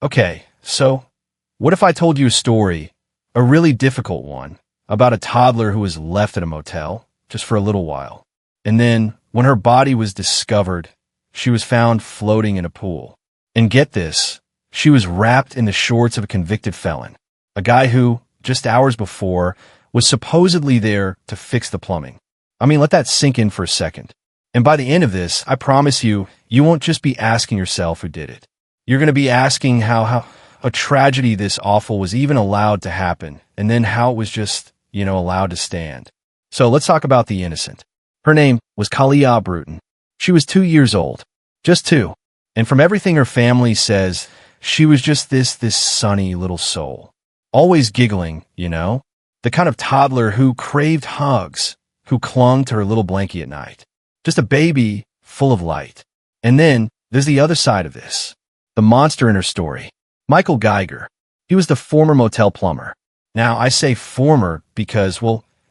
Okay, so what if I told you a story, a really difficult one, about a toddler who was left at a motel just for a little while. And then, when her body was discovered, she was found floating in a pool. And get this, she was wrapped in the shorts of a convicted felon, a guy who, just hours before, was supposedly there to fix the plumbing. I mean, let that sink in for a second. And by the end of this, I promise you, you won't just be asking yourself who did it. You're going to be asking how a tragedy this awful was even allowed to happen, and then how it was just, allowed to stand. So let's talk about the innocent. Her name was Kalia Bruton. She was 2 years old. Just 2. And from everything her family says, she was just this sunny little soul. Always giggling, the kind of toddler who craved hugs, who clung to her little blankie at night. Just a baby full of light. And then there's the other side of this. The monster in her story. Michael Geiger. He was the former motel plumber. Now, I say former because,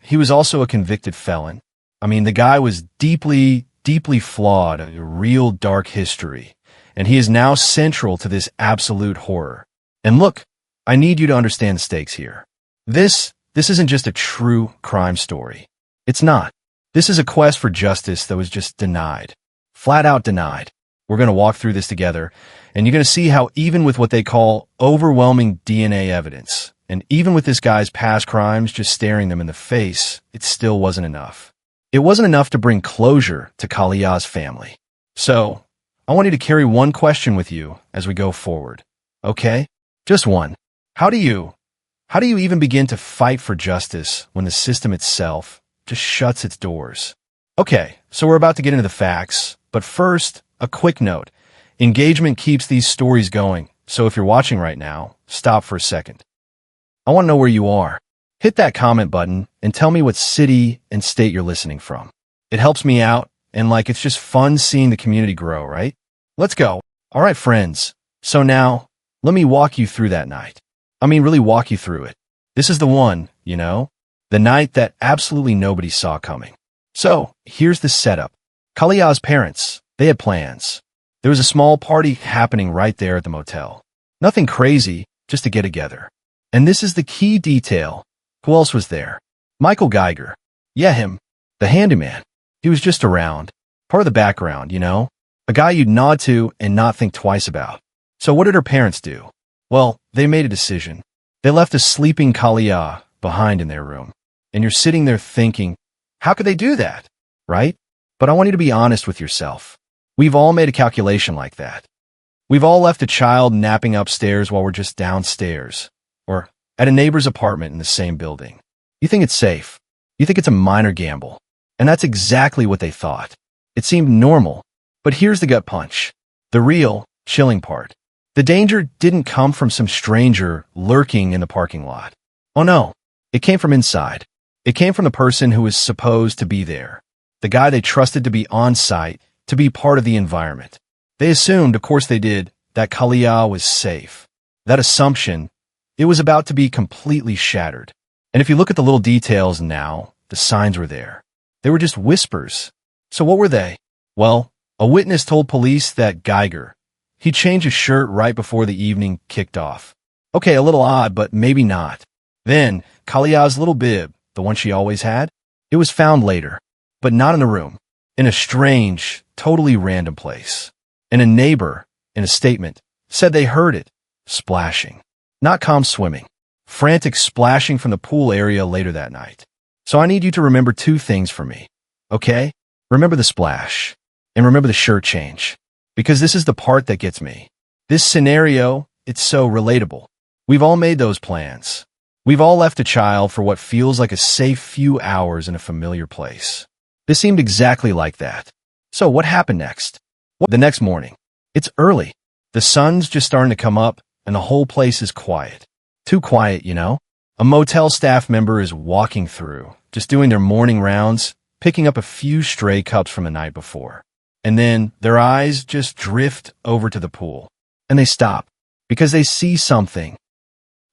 he was also a convicted felon. I mean, the guy was deeply flawed, a real dark history. And he is now central to this absolute horror. And look, I need you to understand the stakes here. This isn't just a true crime story. It's not. This is a quest for justice that was just denied. Flat out denied. We're going to walk through this together, and you're going to see how even with what they call overwhelming DNA evidence, and even with this guy's past crimes just staring them in the face, it still wasn't enough. It wasn't enough to bring closure to Kalia's family. So, I want you to carry one question with you as we go forward. Okay? Just one. How do you even begin to fight for justice when the system itself just shuts its doors? Okay, so we're about to get into the facts, but first, a quick note. Engagement keeps these stories going, so if you're watching right now, stop for a second. I want to know where you are. Hit that comment button and tell me what city and state you're listening from. It helps me out, and it's just fun seeing the community grow, right? Let's go. All right, friends. So now, let me walk you through that night. I mean, really walk you through it. This is the one, the night that absolutely nobody saw coming. So, here's the setup. Kalia's parents, they had plans. There was a small party happening right there at the motel. Nothing crazy, just a get-together. And this is the key detail. Who else was there? Michael Geiger. Yeah, him. The handyman. He was just around. Part of the background, A guy you'd nod to and not think twice about. So what did her parents do? Well, they made a decision. They left a sleeping Kalia behind in their room. And you're sitting there thinking, how could they do that? Right? But I want you to be honest with yourself. We've all made a calculation like that. We've all left a child napping upstairs while we're just downstairs, or at a neighbor's apartment in the same building. You think it's safe. You think it's a minor gamble. And that's exactly what they thought. It seemed normal. But here's the gut punch. The real, chilling part. The danger didn't come from some stranger lurking in the parking lot. Oh no, it came from inside. It came from the person who was supposed to be there. The guy they trusted to be on site, to be part of the environment. They assumed, of course they did, that Kalia was safe. That assumption, it was about to be completely shattered. And if you look at the little details now, the signs were there. They were just whispers. So what were they? Well, a witness told police that Geiger, he changed his shirt right before the evening kicked off. Okay, a little odd, but maybe not. Then, Kalia's little bib, the one she always had, it was found later, but not in the room, in a strange, totally random place. And a neighbor, in a statement, said they heard it, splashing. Not calm swimming, frantic splashing from the pool area later that night. So I need you to remember 2 things for me, okay? Remember the splash, and remember the shirt change. Because this is the part that gets me. This scenario, it's so relatable. We've all made those plans. We've all left a child for what feels like a safe few hours in a familiar place. This seemed exactly like that. So what happened next? The next morning. It's early. The sun's just starting to come up, and the whole place is quiet. Too quiet, A motel staff member is walking through, just doing their morning rounds, picking up a few stray cups from the night before. And then their eyes just drift over to the pool. And they stop, because they see something.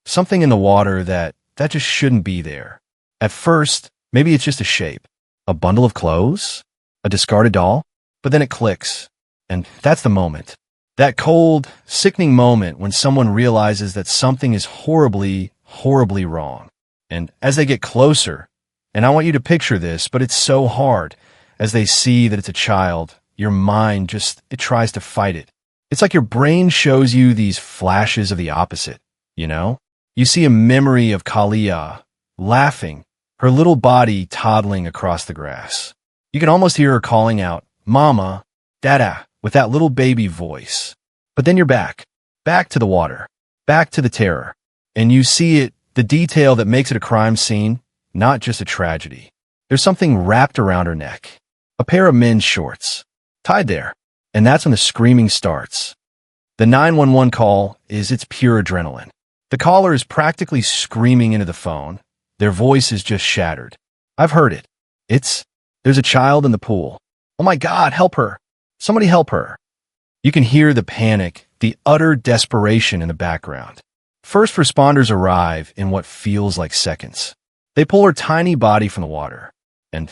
Something in the water that just shouldn't be there. At first, maybe it's just a shape. A bundle of clothes? A discarded doll? But then it clicks. And that's the moment. That cold, sickening moment when someone realizes that something is horribly, horribly wrong. And as they get closer, and I want you to picture this, but it's so hard, as they see that it's a child, your mind it tries to fight it. It's like your brain shows you these flashes of the opposite, you know? You see a memory of Kalia, laughing, her little body toddling across the grass. You can almost hear her calling out, Mama, Dada, with that little baby voice. But then you're back to the water, back to the terror. And you see it, the detail that makes it a crime scene, not just a tragedy. There's something wrapped around her neck. A pair of men's shorts, tied there. And that's when the screaming starts. The 911 call it's pure adrenaline. The caller is practically screaming into the phone. Their voice is just shattered. I've heard it. There's a child in the pool. Oh my God, help her. Somebody help her. You can hear the panic, the utter desperation in the background. First responders arrive in what feels like seconds. They pull her tiny body from the water. And,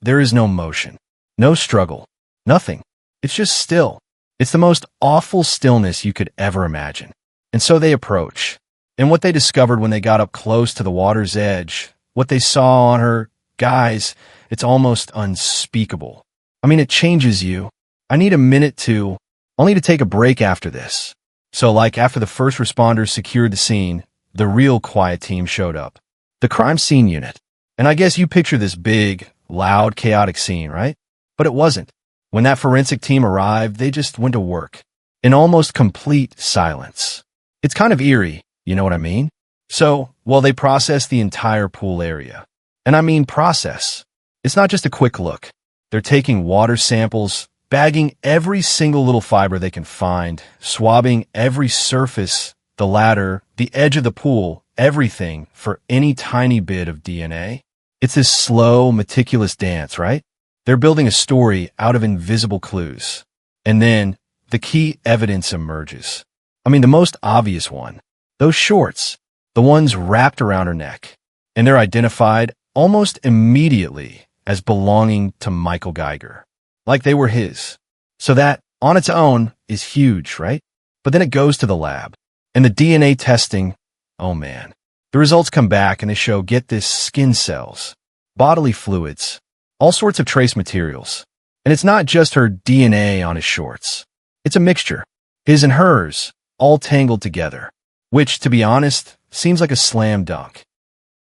there is no motion, no struggle, nothing. It's just still. It's the most awful stillness you could ever imagine. And so they approach. And what they discovered when they got up close to the water's edge, what they saw on her, guys, it's almost unspeakable. It changes you. I need I'll need to take a break after this. So after the first responders secured the scene, the real quiet team showed up. The crime scene unit. And I guess you picture this big, loud, chaotic scene, right? But it wasn't. When that forensic team arrived, they just went to work. In almost complete silence. It's kind of eerie, you know what I mean? So, they processed the entire pool area. And process. It's not just a quick look. They're taking water samples, bagging every single little fiber they can find, swabbing every surface, the ladder, the edge of the pool, everything for any tiny bit of DNA. It's this slow, meticulous dance, right? They're building a story out of invisible clues. And then the key evidence emerges. The most obvious one. Those shorts, the ones wrapped around her neck. And they're identified almost immediately as belonging to Michael Geiger. Like they were his. So that, on its own, is huge, right? But then it goes to the lab. And the DNA testing, oh man. The results come back and they show, get this, skin cells, bodily fluids, all sorts of trace materials. And it's not just her DNA on his shorts. It's a mixture. His and hers, all tangled together. Which, to be honest, seems like a slam dunk.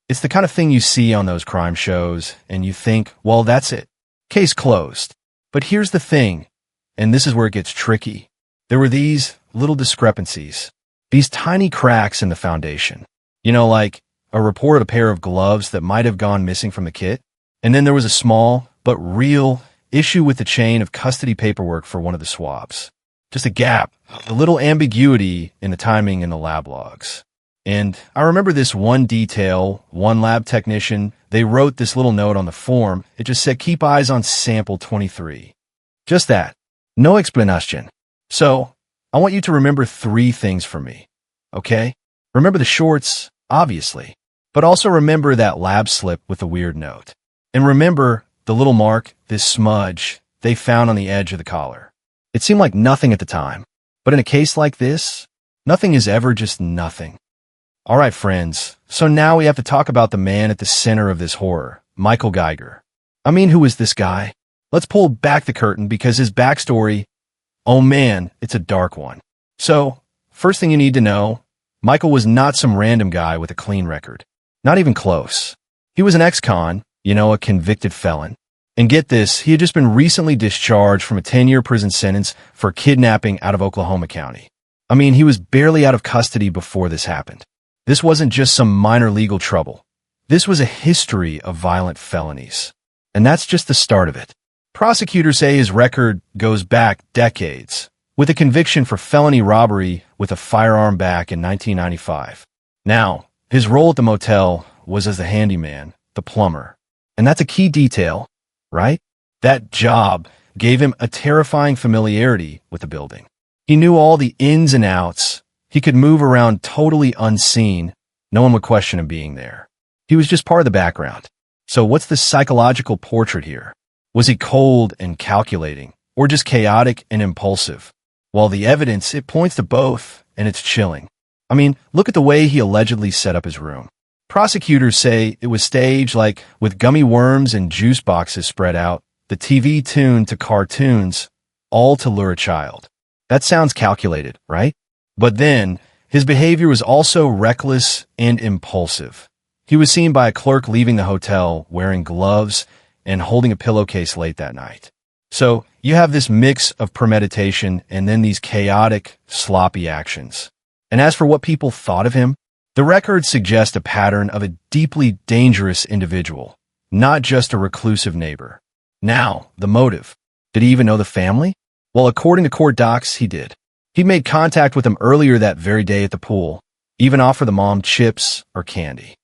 It's the kind of thing you see on those crime shows, and you think, well, that's it. Case closed. But here's the thing, and this is where it gets tricky. There were these little discrepancies, these tiny cracks in the foundation. Like a report of a pair of gloves that might have gone missing from the kit. And then there was a small, but real, issue with the chain of custody paperwork for one of the swabs. Just a gap, a little ambiguity in the timing in the lab logs. And I remember this one detail, one lab technician, they wrote this little note on the form. It just said, keep eyes on sample 23. Just that. No explanation. So, I want you to remember 3 things for me. Okay? Remember the shorts, obviously. But also remember that lab slip with the weird note. And remember the little mark, this smudge, they found on the edge of the collar. It seemed like nothing at the time. But in a case like this, nothing is ever just nothing. All right, friends, so now we have to talk about the man at the center of this horror, Michael Geiger. Who is this guy? Let's pull back the curtain because his backstory, oh man, it's a dark one. So, first thing you need to know, Michael was not some random guy with a clean record. Not even close. He was an ex-con, a convicted felon. And get this, he had just been recently discharged from a 10-year prison sentence for kidnapping out of Oklahoma County. He was barely out of custody before this happened. This wasn't just some minor legal trouble. This was a history of violent felonies. And that's just the start of it. Prosecutors say his record goes back decades, with a conviction for felony robbery with a firearm back in 1995. Now, his role at the motel was as the handyman, the plumber. And that's a key detail, right? That job gave him a terrifying familiarity with the building. He knew all the ins and outs. He could move around totally unseen. No one would question him being there. He was just part of the background. So what's the psychological portrait here? Was he cold and calculating, or just chaotic and impulsive? while the evidence, it points to both, and it's chilling. I mean, look at the way he allegedly set up his room. Prosecutors say it was staged like with gummy worms and juice boxes spread out, the TV tuned to cartoons, all to lure a child. That sounds calculated, right? But then, his behavior was also reckless and impulsive. He was seen by a clerk leaving the hotel wearing gloves and holding a pillowcase late that night. So, you have this mix of premeditation and then these chaotic, sloppy actions. And as for what people thought of him, the records suggest a pattern of a deeply dangerous individual, not just a reclusive neighbor. Now, the motive. Did he even know the family? Well, according to court docs, he did. He made contact with them earlier that very day at the pool, even offered the mom chips or candy.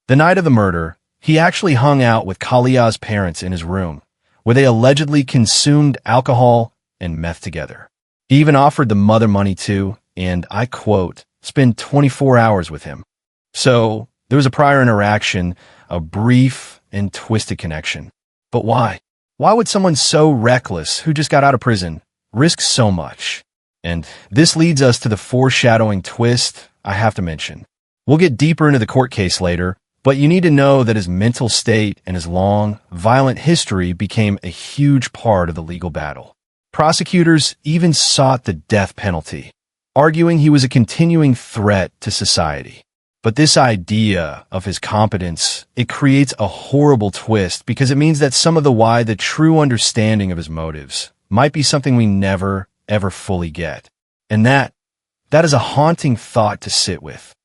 The night of the murder, he actually hung out with Kalia's parents in his room, where they allegedly consumed alcohol and meth together. He even offered the mother money too, and, I quote, spend 24 hours with him. So, there was a prior interaction, a brief and twisted connection. But why? Why would someone so reckless, who just got out of prison, risk so much? And this leads us to the foreshadowing twist I have to mention. We'll get deeper into the court case later, but you need to know that his mental state and his long, violent history became a huge part of the legal battle. Prosecutors even sought the death penalty, arguing he was a continuing threat to society. But this idea of his competence, it creates a horrible twist because it means that some of the true understanding of his motives might be something we never, ever fully get. And that is a haunting thought to sit with.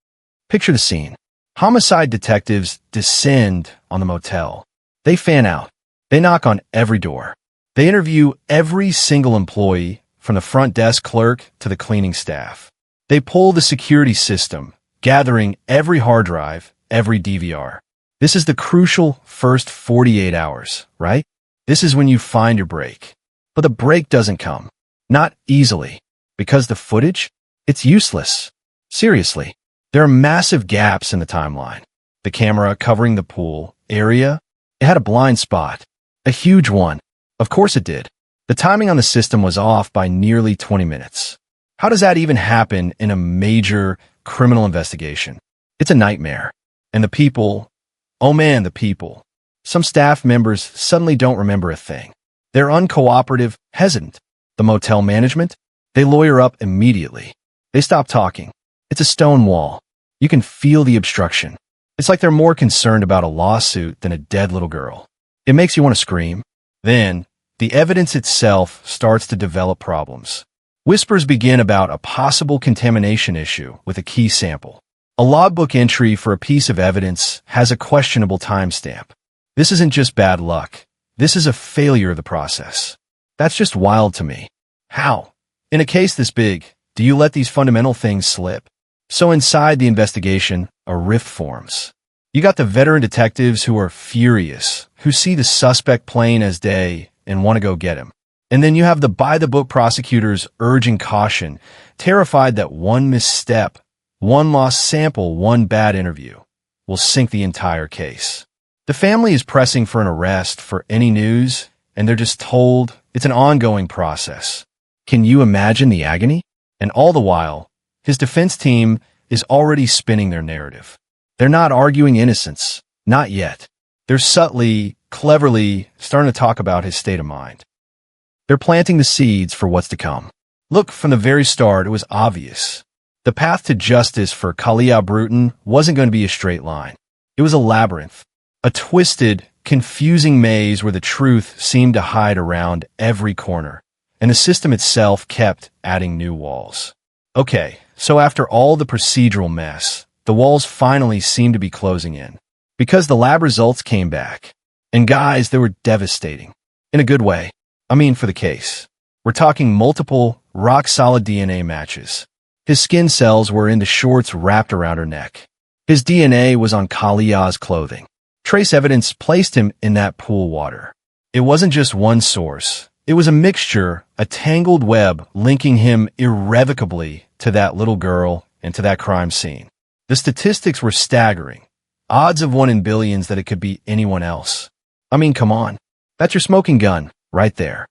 Picture the scene. Homicide detectives descend on the motel. They fan out. They knock on every door. They interview every single employee, from the front desk clerk to the cleaning staff. They pull the security system, gathering every hard drive, every DVR. This is the crucial first 48 hours, right? This is when you find your break. But the break doesn't come. Not easily. Because the footage? It's useless. Seriously. There are massive gaps in the timeline. The camera covering the pool area, it had a blind spot. A huge one. Of course it did. The timing on the system was off by nearly 20 minutes. How does that even happen in a major criminal investigation? It's a nightmare. And the people, oh man, the people. Some staff members suddenly don't remember a thing. They're uncooperative, hesitant. The motel management, they lawyer up immediately. They stop talking. It's a stone wall. You can feel the obstruction. It's like they're more concerned about a lawsuit than a dead little girl. It makes you want to scream. Then, the evidence itself starts to develop problems. Whispers begin about a possible contamination issue with a key sample. A logbook entry for a piece of evidence has a questionable timestamp. This isn't just bad luck. This is a failure of the process. That's just wild to me. How? In a case this big, do you let these fundamental things slip? So inside the investigation, a rift forms. You got the veteran detectives who are furious, who see the suspect plain as day and want to go get him. And then you have the by-the-book prosecutors urging caution, terrified that one misstep, one lost sample, one bad interview will sink the entire case. The family is pressing for an arrest for any news, and they're just told it's an ongoing process. Can you imagine the agony? And all the while, his defense team is already spinning their narrative. They're not arguing innocence. Not yet. They're subtly, cleverly starting to talk about his state of mind. They're planting the seeds for what's to come. Look, from the very start, it was obvious. The path to justice for Kalia Bruton wasn't going to be a straight line. It was a labyrinth, a twisted, confusing maze where the truth seemed to hide around every corner, and the system itself kept adding new walls. Okay, so after all the procedural mess, the walls finally seemed to be closing in, because the lab results came back. And guys, they were devastating. In a good way. I mean, for the case. We're talking multiple, rock-solid DNA matches. His skin cells were in the shorts wrapped around her neck. His DNA was on Kalia's clothing. Trace evidence placed him in that pool water. It wasn't just one source. It was a mixture, a tangled web linking him irrevocably to that little girl and to that crime scene. The statistics were staggering. Odds of 1 in billions that it could be anyone else. I mean, come on. That's your smoking gun, right there.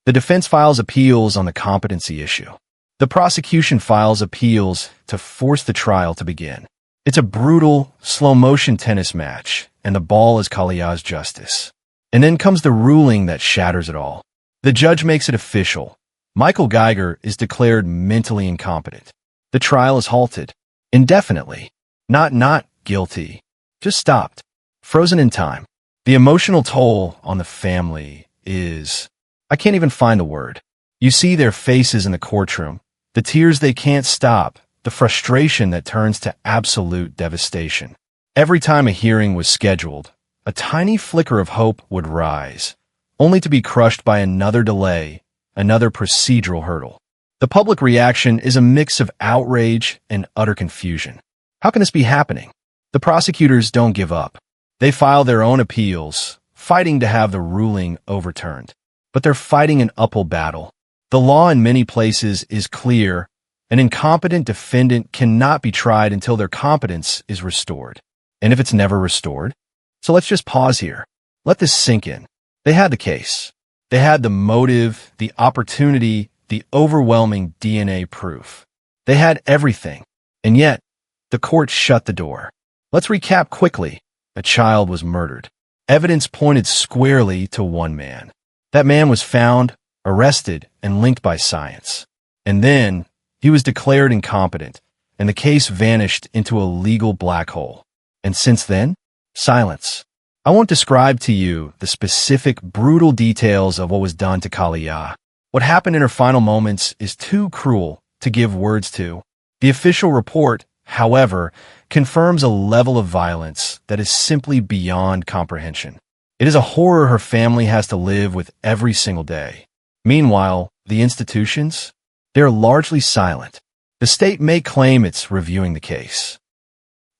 The defense files appeals on the competency issue. The prosecution files appeals to force the trial to begin. It's a brutal, slow-motion tennis match, and the ball is Kalia's justice. And then comes the ruling that shatters it all. The judge makes it official. Michael Geiger is declared mentally incompetent. The trial is halted. Indefinitely. Not guilty. Just stopped. Frozen in time. The emotional toll on the family is... I can't even find the word. You see their faces in the courtroom, the tears they can't stop, the frustration that turns to absolute devastation. Every time a hearing was scheduled, a tiny flicker of hope would rise, only to be crushed by another delay, another procedural hurdle. The public reaction is a mix of outrage and utter confusion. How can this be happening? The prosecutors don't give up. They file their own appeals, fighting to have the ruling overturned. But they're fighting an uphill battle. The law in many places is clear. An incompetent defendant cannot be tried until their competence is restored. And if it's never restored? So let's just pause here. Let this sink in. They had the case. They had the motive, the opportunity, the overwhelming DNA proof. They had everything. And yet, the court shut the door. Let's recap quickly. A child was murdered. Evidence pointed squarely to one man. That man was found, arrested, and linked by science. And then, he was declared incompetent, and the case vanished into a legal black hole. And since then, silence. I won't describe to you the specific, brutal details of what was done to Kalia. What happened in her final moments is too cruel to give words to. The official report, however, confirms a level of violence that is simply beyond comprehension. It is a horror her family has to live with every single day. Meanwhile, the institutions, they're largely silent. The state may claim it's reviewing the case.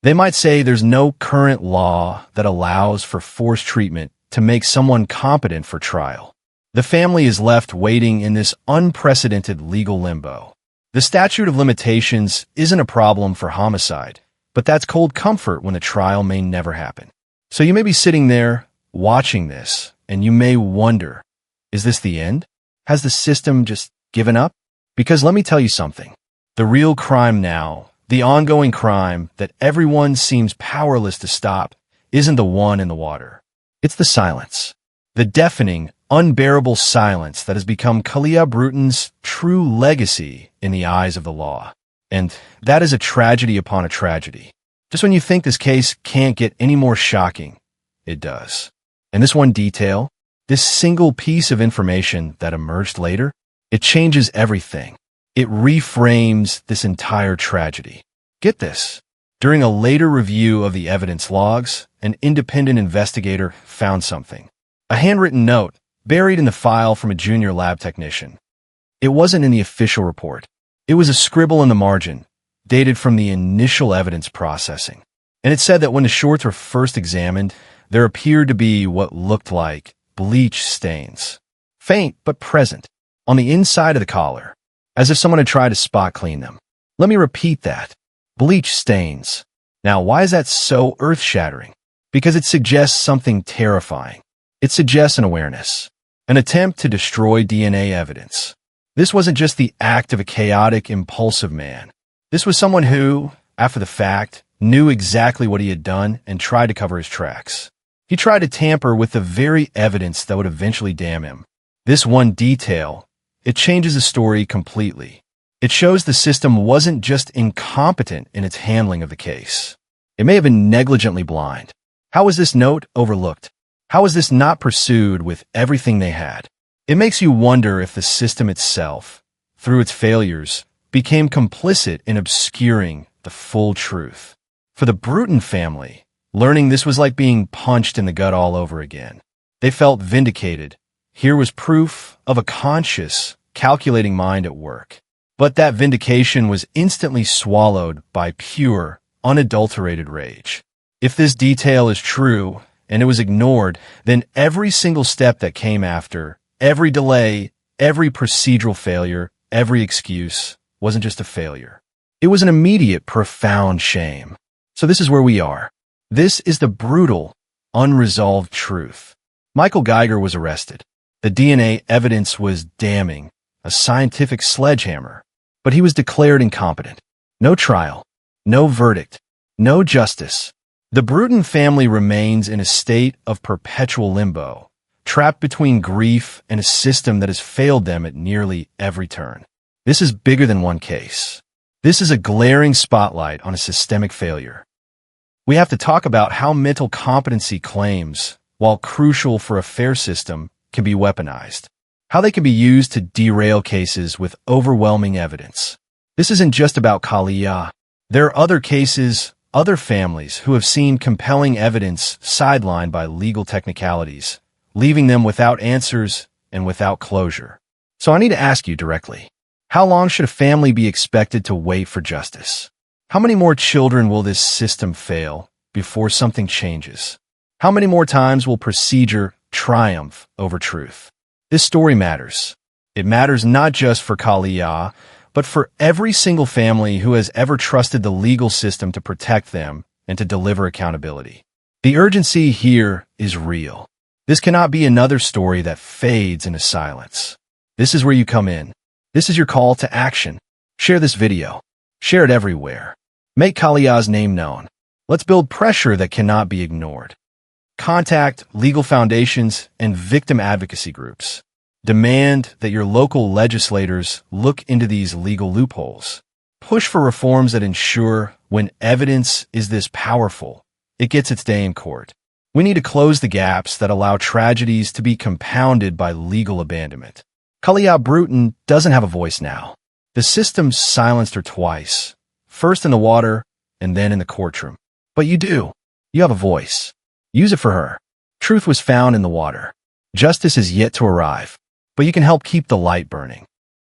They might say there's no current law that allows for forced treatment to make someone competent for trial. The family is left waiting in this unprecedented legal limbo. The statute of limitations isn't a problem for homicide, but that's cold comfort when the trial may never happen. So you may be sitting there watching this, and you may wonder, is this the end? Has the system just given up? Because let me tell you something. The real crime now, the ongoing crime that everyone seems powerless to stop, isn't the one in the water. It's the silence. The deafening, unbearable silence that has become Kalia Bruton's true legacy in the eyes of the law. And that is a tragedy upon a tragedy. Just when you think this case can't get any more shocking, it does. And this one detail, this single piece of information that emerged later, it changes everything. It reframes this entire tragedy. Get this. During a later review of the evidence logs, an independent investigator found something. A handwritten note buried in the file from a junior lab technician. It wasn't in the official report. It was a scribble in the margin, dated from the initial evidence processing. And it said that when the shorts were first examined, there appeared to be what looked like bleach stains. Faint but present, on the inside of the collar, as if someone had tried to spot clean them. Let me repeat that. Bleach stains. Now, why is that so earth-shattering? Because it suggests something terrifying. It suggests an awareness, an attempt to destroy DNA evidence. This wasn't just the act of a chaotic, impulsive man. This was someone who, after the fact, knew exactly what he had done and tried to cover his tracks. He tried to tamper with the very evidence that would eventually damn him. This one detail, it changes the story completely. It shows the system wasn't just incompetent in its handling of the case. It may have been negligently blind. How was this note overlooked? How was this not pursued with everything they had? It makes you wonder if the system itself, through its failures, became complicit in obscuring the full truth. For the Bruton family, learning this was like being punched in the gut all over again. They felt vindicated. Here was proof of a conscious, calculating mind at work. But that vindication was instantly swallowed by pure, unadulterated rage. If this detail is true, and it was ignored, then every single step that came after, every delay, every procedural failure, every excuse, wasn't just a failure. It was an immediate, profound shame. So this is where we are. This is the brutal, unresolved truth. Michael Geiger was arrested. The DNA evidence was damning, a scientific sledgehammer, but he was declared incompetent. No trial, no verdict, no justice. The Bruton family remains in a state of perpetual limbo, trapped between grief and a system that has failed them at nearly every turn. This is bigger than one case. This is a glaring spotlight on a systemic failure. We have to talk about how mental competency claims, while crucial for a fair system, can be weaponized. How they can be used to derail cases with overwhelming evidence. This isn't just about Kalia. There are other cases, other families who have seen compelling evidence sidelined by legal technicalities, leaving them without answers and without closure. So I need to ask you directly, how long should a family be expected to wait for justice? How many more children will this system fail before something changes? How many more times will procedure triumph over truth? This story matters. It matters not just for Kalia, but for every single family who has ever trusted the legal system to protect them and to deliver accountability. The urgency here is real. This cannot be another story that fades into silence. This is where you come in. This is your call to action. Share this video. Share it everywhere. Make Kalia's name known. Let's build pressure that cannot be ignored. Contact legal foundations and victim advocacy groups. Demand that your local legislators look into these legal loopholes. Push for reforms that ensure when evidence is this powerful, it gets its day in court. We need to close the gaps that allow tragedies to be compounded by legal abandonment. Kalia Bruton doesn't have a voice now. The system silenced her twice, first in the water and then in the courtroom. But you do. You have a voice. Use it for her. Truth was found in the water. Justice is yet to arrive. But you can help keep the light burning.